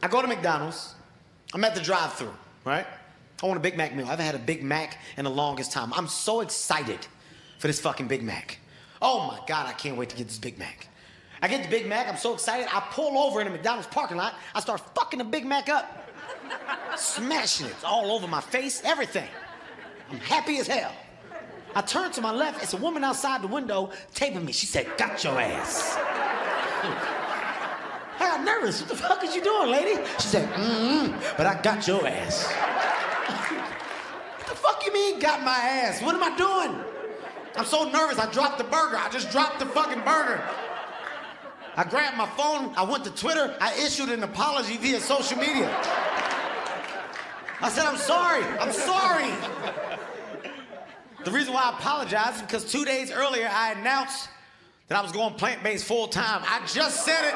I go to McDonald's. I'm at the drive-thru, right? I want a Big Mac meal. I haven't had a Big Mac in the longest time. I'm so excited for this fucking Big Mac. Oh my God, I can't wait to get this Big Mac. I get the Big Mac, I'm so excited. I pull over in the McDonald's parking lot. I start fucking the Big Mac up. Smashing it all over my face, everything. I'm happy as hell. I turn to my left, it's a woman outside the window taping me. She said, "Got your ass." I got nervous. What the fuck is you doing, lady? She said, but I got your ass. What the fuck you mean, got my ass? What am I doing? I'm so nervous, I dropped the burger. I just dropped the fucking burger. I grabbed my phone, I went to Twitter, I issued an apology via social media. I said, I'm sorry. The reason why I apologize is because 2 days earlier I announced that I was going plant-based full-time. I just said it.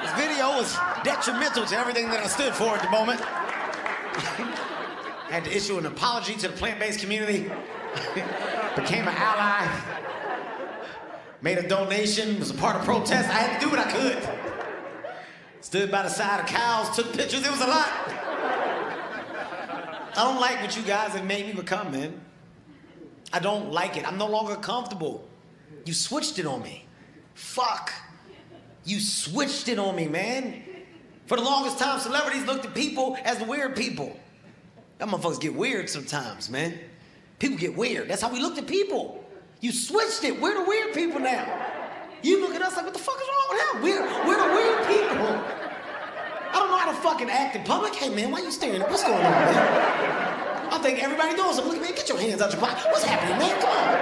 This video was detrimental to everything that I stood for at the moment. I had to issue an apology to the plant-based community. Became an ally. Made a donation, was a part of protest. I had to do what I could. Stood by the side of cows, took pictures, it was a lot. I don't like what you guys have made me become, man. I don't like it. I'm no longer comfortable. You switched it on me. Fuck. You switched it on me, man. For the longest time, celebrities looked at people as the weird people. That motherfuckers get weird sometimes, man. People get weird. That's how we looked at people. You switched it. We're the weird people now. You look at us like, what the fuck is wrong with him? We're the weird people. I don't know how to fucking act in public. Hey, man, why you staring at? What's going on, man? I think everybody knows something. Look, man, get your hands out your pocket. What's happening, man? Come on.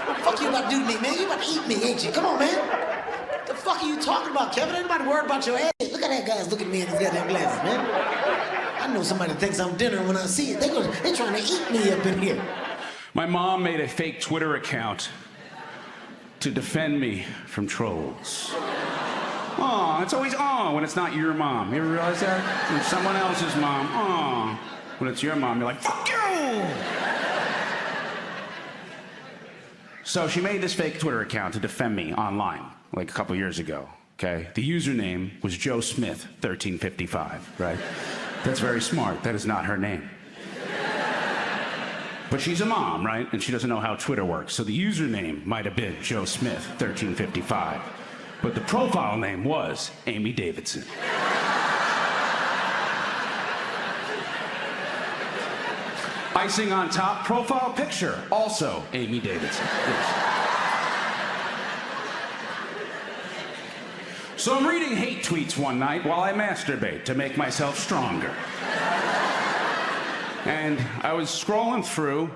What the fuck you about to do to me, man? You about to eat me, ain't you? Come on, man. What the fuck are you talking about, Kevin? Ain't nobody worried about your ass. Look at that guy's looking at me in his goddamn glasses, man. I know somebody thinks I'm dinner when I see it. They're trying to eat me up in here. My mom made a fake Twitter account to defend me from trolls. Aw, it's always aw when it's not your mom. You ever realize that? When it's someone else's mom, aw. When it's your mom, you're like, fuck you! So she made this fake Twitter account to defend me online, like a couple years ago, okay? The username was Joe Smith, 1355, right? That's very smart. That is not her name. But she's a mom, right? And she doesn't know how Twitter works. So the username might have been Joe Smith, 1355. But the profile name was Amy Davidson. Icing on top, profile picture, also Amy Davidson. Yes. So I'm reading hate tweets one night while I masturbate to make myself stronger. And I was scrolling through,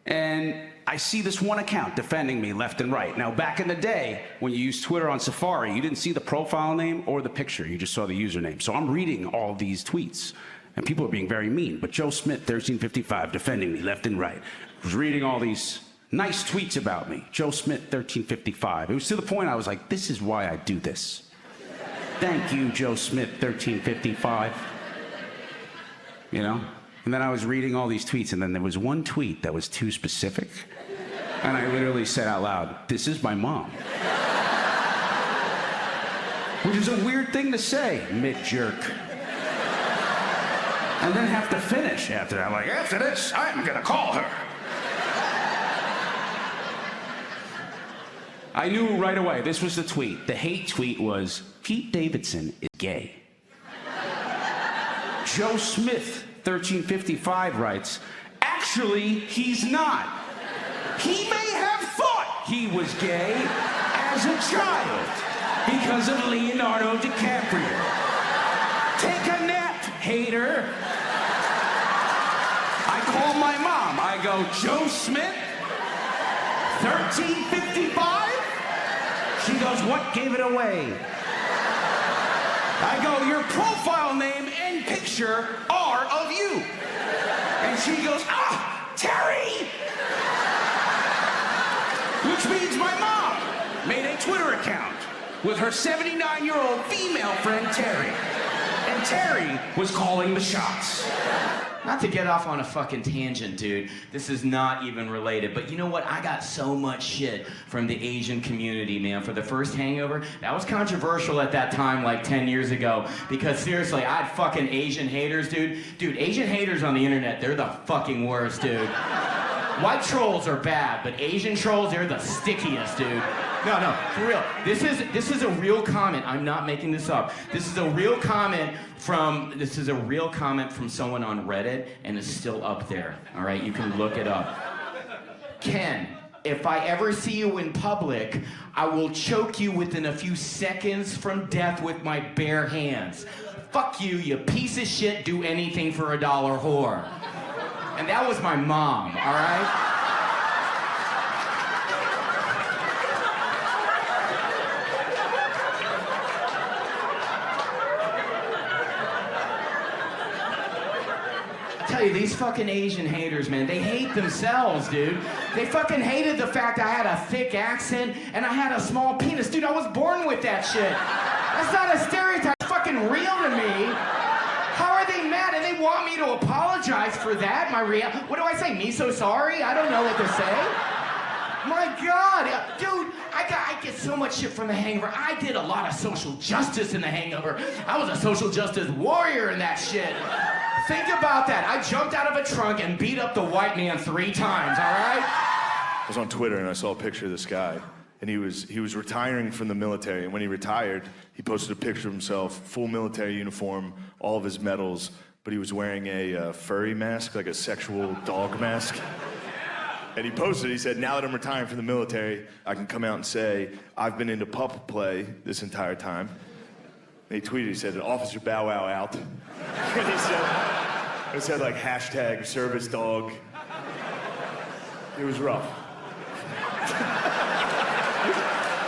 and I see this one account defending me left and right. Now, back in the day, when you used Twitter on Safari, you didn't see the profile name or the picture. You just saw the username. So I'm reading all these tweets, and people are being very mean. But Joe Smith, 1355, defending me left and right. I was reading all these nice tweets about me. Joe Smith, 1355. It was to the point I was like, this is why I do this. Thank you, Joe Smith, 1355. You know? And then I was reading all these tweets, and then there was one tweet that was too specific. And I literally said out loud, this is my mom. Which is a weird thing to say, mid-jerk. And then have to finish after that. Like, after this, I'm gonna call her. I knew right away, this was the tweet. The hate tweet was, Pete Davidson is gay. Joe Smith, 1355 writes, actually, he's not. He may have thought he was gay as a child because of Leonardo DiCaprio. Take a nap, hater. I call my mom. I go, Joe Smith, 1355? She goes, what gave it away? I go, your profile name and picture are of you. And she goes, Terry! Which means my mom made a Twitter account with her 79-year-old female friend, Terry. And Terry was calling the shots. Not to get off on a fucking tangent, dude. This is not even related. But you know what? I got so much shit from the Asian community, man, for the first hangover. That was controversial at that time, like 10 years ago. Because seriously, I had fucking Asian haters, dude. Dude, Asian haters on the internet, they're the fucking worst, dude. White trolls are bad, but Asian trolls, they're the stickiest, dude. No, for real. This is a real comment. I'm not making this up. This is a real comment from someone on Reddit, and it's still up there. All right, you can look it up. Ken, if I ever see you in public, I will choke you within a few seconds from death with my bare hands. Fuck you, you piece of shit. Do anything for a dollar whore. And that was my mom. All right. Tell you, these fucking Asian haters, man, they hate themselves, dude. They fucking hated the fact I had a thick accent and I had a small penis. Dude, I was born with that shit. That's not a stereotype. It's fucking real to me. How are they mad? And they want me to apologize for that? What do I say? Me so sorry? I don't know what to say. My God, dude, I get so much shit from The Hangover. I did a lot of social justice in The Hangover. I was a social justice warrior in that shit. Think about that. I jumped out of a trunk and beat up the white man 3 times, all right? I was on Twitter and I saw a picture of this guy, and he was retiring from the military. And when he retired, he posted a picture of himself, full military uniform, all of his medals, but he was wearing a furry mask, like a sexual dog mask. And he posted, he said, now that I'm retiring from the military, I can come out and say, I've been into puppet play this entire time. And he tweeted, he said, Officer Bow Wow out. And he said like hashtag service dog. It was rough.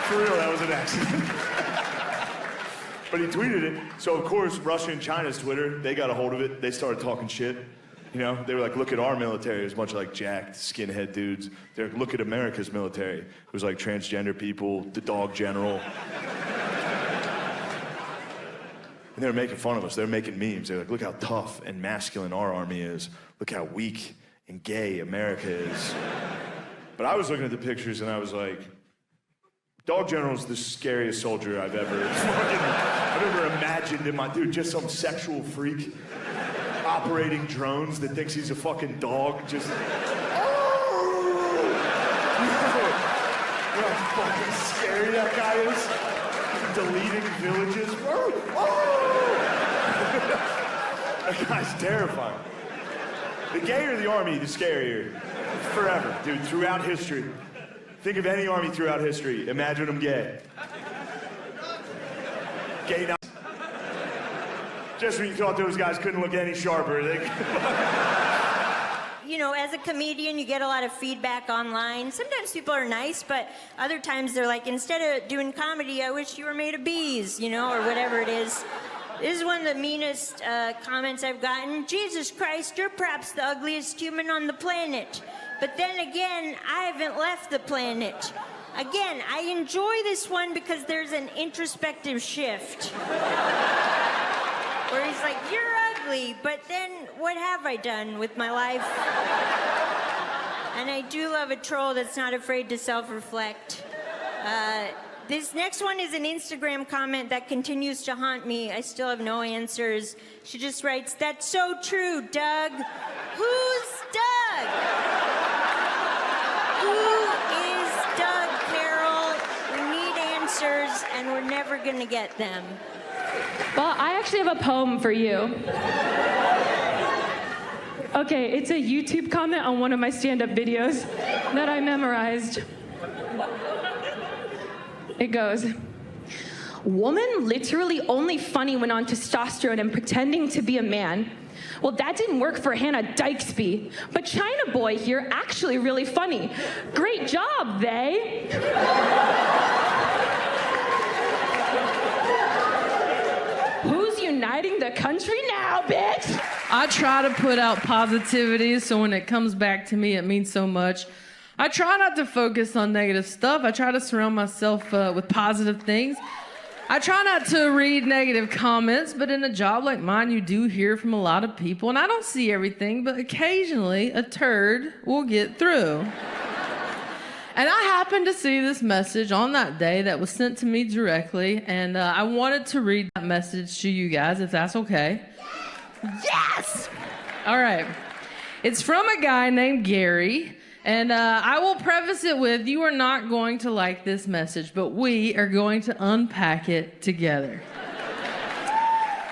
For real, that was an accident. But he tweeted it. So of course, Russia and China's Twitter, they got a hold of it. They started talking shit. You know, they were like, look at our military. It was a bunch of like jacked, skinhead dudes. They're like, look at America's military. It was like transgender people, the dog general. And they were making fun of us. They were making memes. They were like, look how tough and masculine our army is. Look how weak and gay America is. But I was looking at the pictures and I was like, Dog General's the scariest soldier I've ever imagined in my, dude, just some sexual freak operating drones that thinks he's a fucking dog, just, oh! You know how fucking scary that guy is? Deleting villages. That guy's terrifying. The gayer the army, the scarier. Forever, dude, throughout history. Think of any army throughout history. Imagine them gay. Gay now. Just when you thought those guys couldn't look any sharper. You know, as a comedian, you get a lot of feedback online. Sometimes people are nice, but other times they're like, instead of doing comedy, I wish you were made of bees, you know, or whatever it is. This is one of the meanest comments I've gotten. Jesus Christ, you're perhaps the ugliest human on the planet. But then again, I haven't left the planet. Again, I enjoy this one because there's an introspective shift. Where he's like, you're ugly, but then what have I done with my life? And I do love a troll that's not afraid to self-reflect. This next one is an Instagram comment that continues to haunt me. I still have no answers. She just writes, that's so true, Doug. Who's Doug? Who is Doug, Carol? We need answers, and we're never gonna get them. Well, I actually have a poem for you. Okay, it's a YouTube comment on one of my stand-up videos that I memorized. It goes, woman literally only funny when on testosterone and pretending to be a man. Well, that didn't work for Hannah Dykesby, but China Boy here actually really funny. Great job, they. Who's uniting the country now, bitch? I try to put out positivity, so when it comes back to me, it means so much. I try not to focus on negative stuff. I try to surround myself with positive things. I try not to read negative comments, but in a job like mine, you do hear from a lot of people, and I don't see everything, but occasionally a turd will get through. And I happened to see this message on that day that was sent to me directly, and I wanted to read that message to you guys, if that's okay. Yes! All right. It's from a guy named Gary. And I will preface it with, you are not going to like this message, but we are going to unpack it together.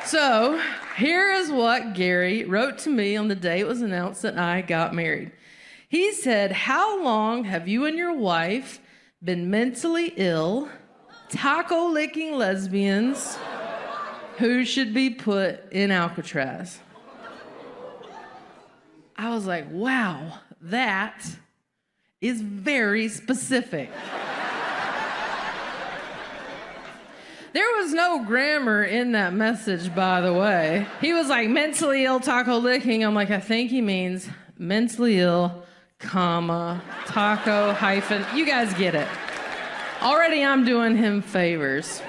So, here is what Gary wrote to me on the day it was announced that I got married. He said, how long have you and your wife been mentally ill, taco-licking lesbians who should be put in Alcatraz? I was like, wow, that is very specific. There was no grammar in that message, by the way. He was like, mentally ill, taco licking. I'm like, I think he means mentally ill, comma, taco, hyphen. You guys get it. Already I'm doing him favors.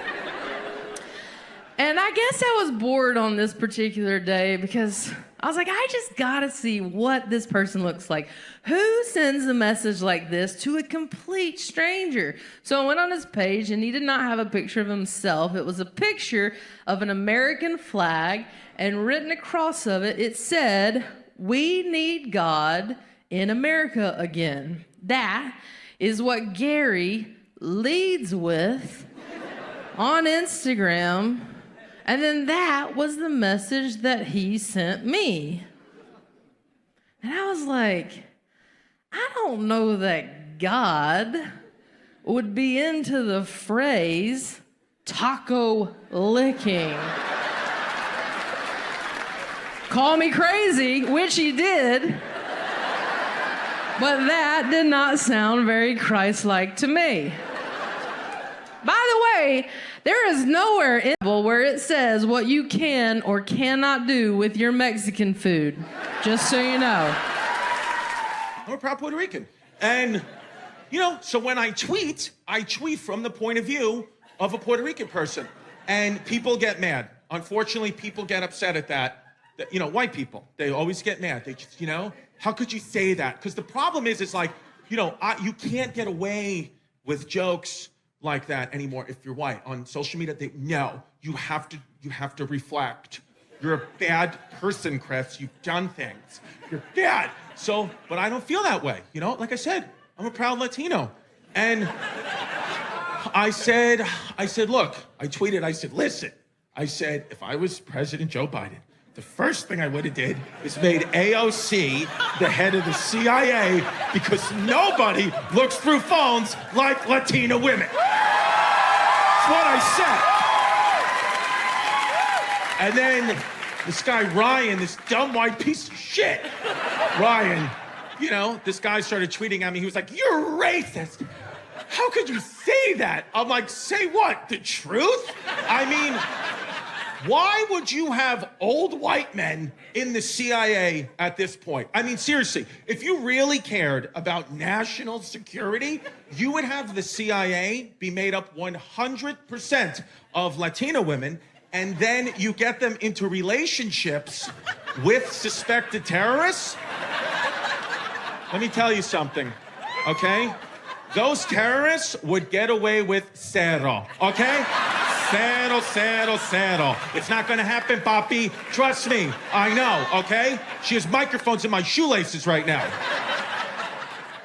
And I guess I was bored on this particular day because I was like, I just gotta see what this person looks like. Who sends a message like this to a complete stranger? So I went on his page and he did not have a picture of himself. It was a picture of an American flag, and written across of it, it said, "We need God in America again." That is what Gary leads with on Instagram. And then that was the message that he sent me. And I was like, I don't know that God would be into the phrase taco licking. Call me crazy, which he did. But that did not sound very Christ-like to me. By the way, there is nowhere in the Bible where it says what you can or cannot do with your Mexican food. Just so you know. I'm a proud Puerto Rican. And, so when I tweet from the point of view of a Puerto Rican person. And people get mad. Unfortunately, people get upset at that. White people, they always get mad. They just, how could you say that? Because the problem is, you can't get away with jokes like that anymore if you're white. On social media, you have to reflect. You're a bad person, Chris. You've done things. You're bad. So, but I don't feel that way. Like I said, I'm a proud Latino. And I said, look, I tweeted, I said, listen, if I was President Joe Biden, the first thing I would have did is made AOC the head of the CIA, because nobody looks through phones like Latina women. That's what I said. And then this guy Ryan, this dumb white piece of shit, Ryan, this guy started tweeting at me. He was like, "You're racist. How could you say that?" I'm like, say what? The truth? I mean, why would you have old white men in the CIA at this point? I mean, seriously, if you really cared about national security, you would have the CIA be made up 100% of Latina women, and then you get them into relationships with suspected terrorists. Let me tell you something, okay? Those terrorists would get away with cero, okay? Cero, cero, cero. It's not gonna happen, papi. Trust me, I know, okay? She has microphones in my shoelaces right now.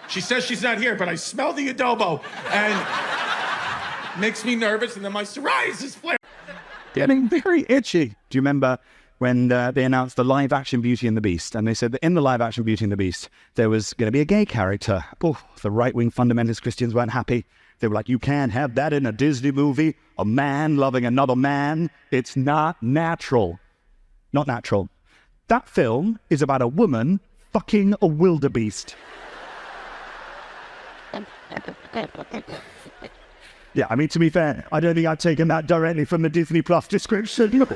She says she's not here, but I smell the adobo, and makes me nervous, and then my psoriasis flare. Getting very itchy. Do you remember when they announced the live-action Beauty and the Beast? And they said that in the live-action Beauty and the Beast, there was going to be a gay character. Oh, the right-wing fundamentalist Christians weren't happy. They were like, you can't have that in a Disney movie. A man loving another man. It's not natural. Not natural. That film is about a woman fucking a wildebeest. Yeah, I mean, to be fair, I don't think I've taken that directly from the Disney Plus description.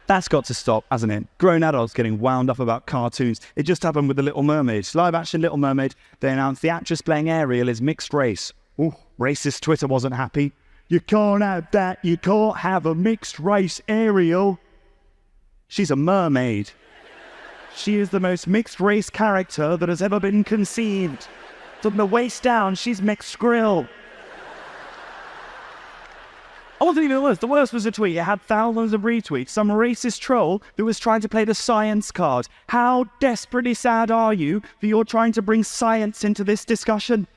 That's got to stop, hasn't it? Grown adults getting wound up about cartoons. It just happened with The Little Mermaid. Live-action Little Mermaid, they announced the actress playing Ariel is mixed race. Ooh, racist Twitter wasn't happy. You can't have that. You can't have a mixed race Ariel. She's a mermaid. She is the most mixed race character that has ever been conceived. From the waist down, she's mixed grill. I wasn't even the worst. The worst was a tweet. It had thousands of retweets. Some racist troll who was trying to play the science card. How desperately sad are you that you're trying to bring science into this discussion?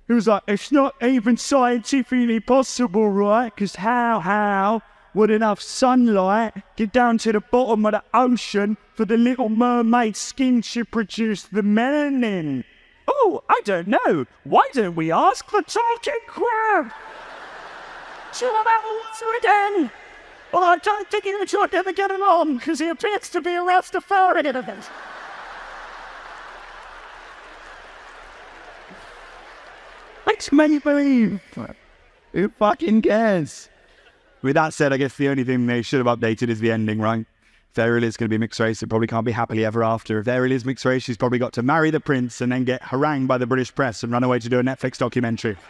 It was like, it's not even scientifically possible, right? Because how would enough sunlight get down to the bottom of the ocean for the little mermaid skin to produce the melanin? Oh, I don't know. Why don't we ask the talking crab? Chill about the again. Well, I don't think you two are ever get along because he appears to be a Rastafarian. Makes me believe. Who fucking cares? With that said, I guess the only thing they should have updated is the ending, right? If Ariel is going to be mixed race, it probably can't be happily ever after. If Ariel is mixed race, she's probably got to marry the prince and then get harangued by the British press and run away to do a Netflix documentary.